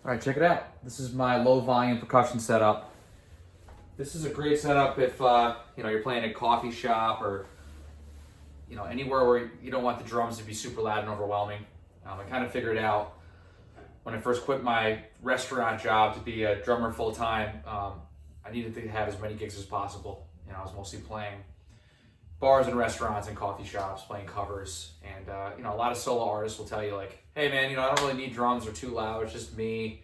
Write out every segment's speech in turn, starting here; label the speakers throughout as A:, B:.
A: All right, check it out. This is my low volume percussion setup. This is a great setup if you're playing in a coffee shop or anywhere where you don't want the drums to be super loud and overwhelming. I kind of figured out when I first quit my restaurant job to be a drummer full time. I needed to have as many gigs as possible. I was mostly playing bars and restaurants and coffee shops, playing covers, and a lot of solo artists will tell you like, hey man, I don't really need drums, they're too loud, it's just me.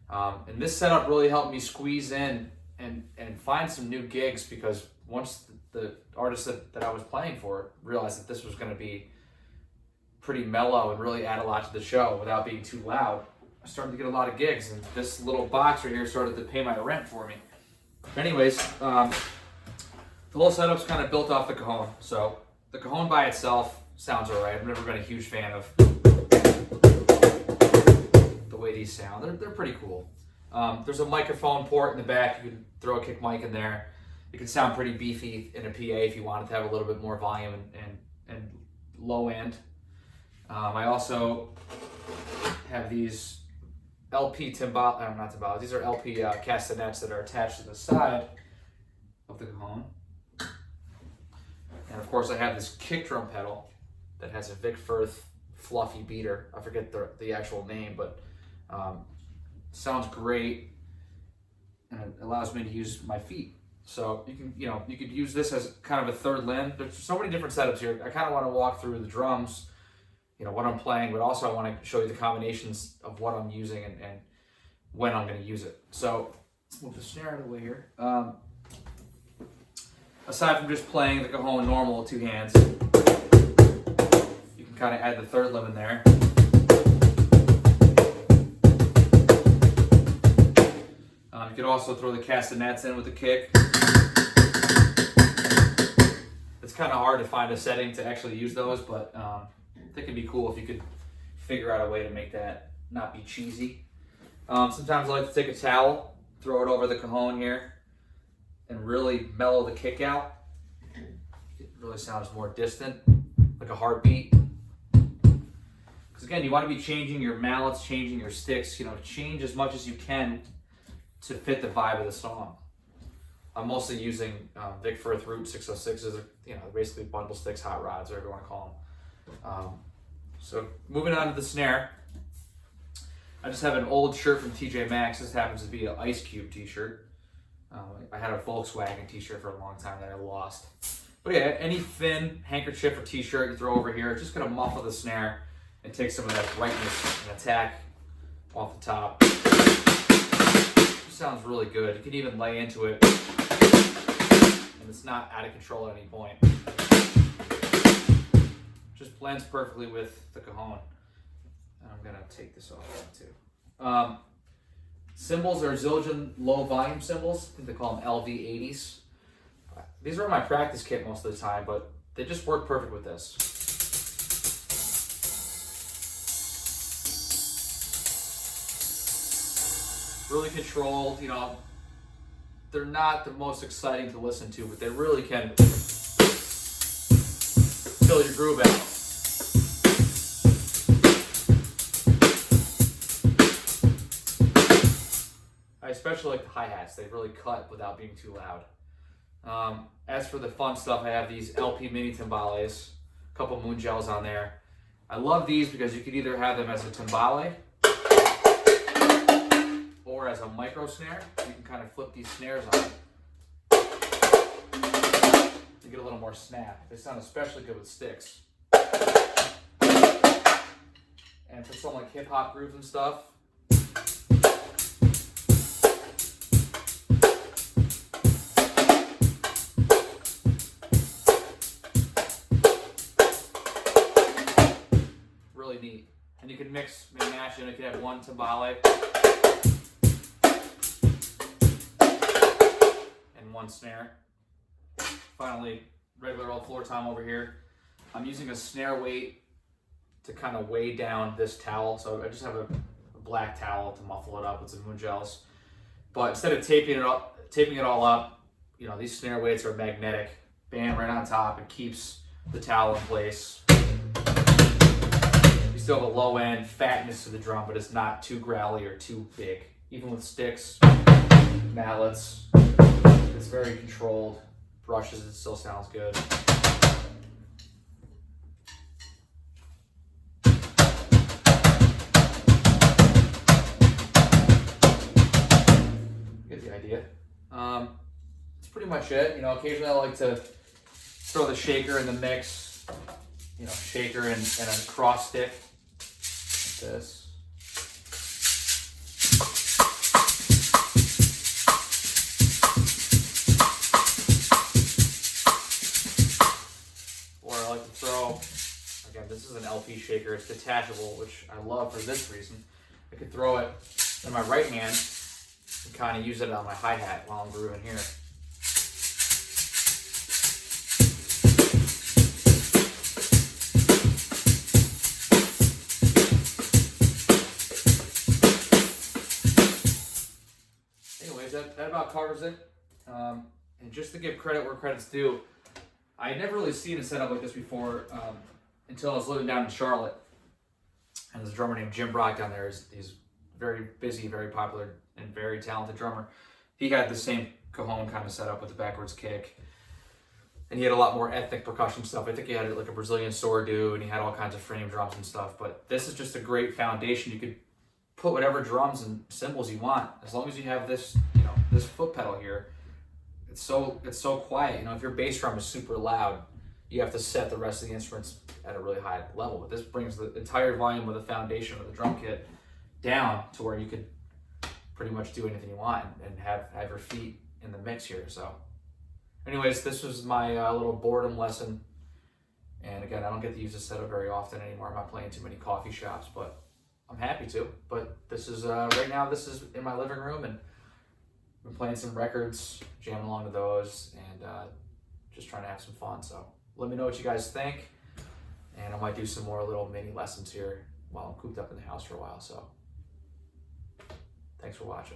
A: And this setup really helped me squeeze in and find some new gigs, because once the artists that I was playing for realized that this was going to be pretty mellow and really add a lot to the show without being too loud, I started to get a lot of gigs, and this little box right here started to pay my rent for me. Anyways, the whole setup's kind of built off the Cajon. So the Cajon by itself sounds alright. I've never been a huge fan of the way these sound. They're pretty cool. There's a microphone port in the back. You can throw a kick mic in there. It can sound pretty beefy in a PA if you wanted to have a little bit more volume and low end. I also have these LP Timbales, not Timbales, these are LP Castanets that are attached to the side of the Cajon. And of course I have this kick drum pedal that has a Vic Firth fluffy beater. I forget the actual name, but sounds great, and it allows me to use my feet. So you could use this as kind of a third limb. There's so many different setups here. I kind of want to walk through the drums, what I'm playing, but also I want to show you the combinations of what I'm using and when I'm going to use it. So let's move the snare out of the way here. Aside from just playing the Cajon normal with two hands, you can kind of add the third limb in there. You could also throw the castanets in with the kick. It's kind of hard to find a setting to actually use those, but I think it'd be cool if you could figure out a way to make that not be cheesy. Sometimes I like to take a towel, throw it over the Cajon here, and really mellow the kick out. It really sounds more distant, like a heartbeat. Because again, you want to be changing your mallets, changing your sticks, change as much as you can to fit the vibe of the song. I'm mostly using Vic Firth Rute 606s, basically bundle sticks, hot rods, whatever you want to call them. So moving on to the snare, I just have an old shirt from TJ Maxx. This happens to be an Ice Cube t-shirt. I had a Volkswagen t-shirt for a long time that I lost. But yeah, any thin handkerchief or t-shirt you throw over here, it's just gonna muffle the snare and take some of that brightness and attack off the top. Sounds really good. You can even lay into it and it's not out of control at any point. Just blends perfectly with the Cajon. And I'm gonna take this off too. Cymbals are Zildjian low volume cymbals. I think they call them LV80s. These are in my practice kit most of the time, but they just work perfect with this. Really controlled, they're not the most exciting to listen to, but they really can fill your groove out. I especially like the hi-hats. They really cut without being too loud. As for the fun stuff, I have these LP mini Timbales, a couple moon gels on there. I love these because you could either have them as a timbale or as a micro snare. You can kind of flip these snares on to get a little more snap. They sound especially good with sticks. And for some like hip hop grooves and stuff, really neat. And you can mix and match it. You can have one timbale and one snare. Finally, regular old floor tom over here. I'm using a Snare Weight to kind of weigh down this towel. So I just have a black towel to muffle it up with some moon gels. But instead of taping it all up, these Snare Weights are magnetic. Bam, right on top. It keeps the towel in place. You still have a low end fatness to the drum, but it's not too growly or too big. Even with sticks, mallets, it's very controlled. Brushes, it still sounds good. Get the idea. That's pretty much it. You know, occasionally I like to throw the shaker in the mix. You know, shaker and a cross stick like this. Or I like to throw, again, this is an LP shaker. It's detachable, which I love for this reason. I could throw it in my right hand and kind of use it on my hi-hat while I'm grooving here. That about covers it. And just to give credit where credit's due, I had never really seen a setup like this before until I was living down in Charlotte. And there's a drummer named Jim Brock down there. He's very busy, very popular, and very talented drummer. He had the same Cajon kind of setup with the backwards kick. And he had a lot more ethnic percussion stuff. I think he had like a Brazilian sordo, and he had all kinds of frame drums and stuff. But this is just a great foundation. You could put whatever drums and cymbals you want, as long as you have this, you know, this foot pedal here. It's so quiet. You know, if your bass drum is super loud, you have to set the rest of the instruments at a really high level. But this brings the entire volume of the foundation of the drum kit down to where you could pretty much do anything you want and have your feet in the mix here. So anyways, this was my little boredom lesson. And again, I don't get to use this setup very often anymore. I'm not playing too many coffee shops, but I'm happy to. But this is, right now, this is in my living room, and I've been playing some records, jamming along to those, and just trying to have some fun. So let me know what you guys think, and I might do some more little mini lessons here while I'm cooped up in the house for a while. So thanks for watching.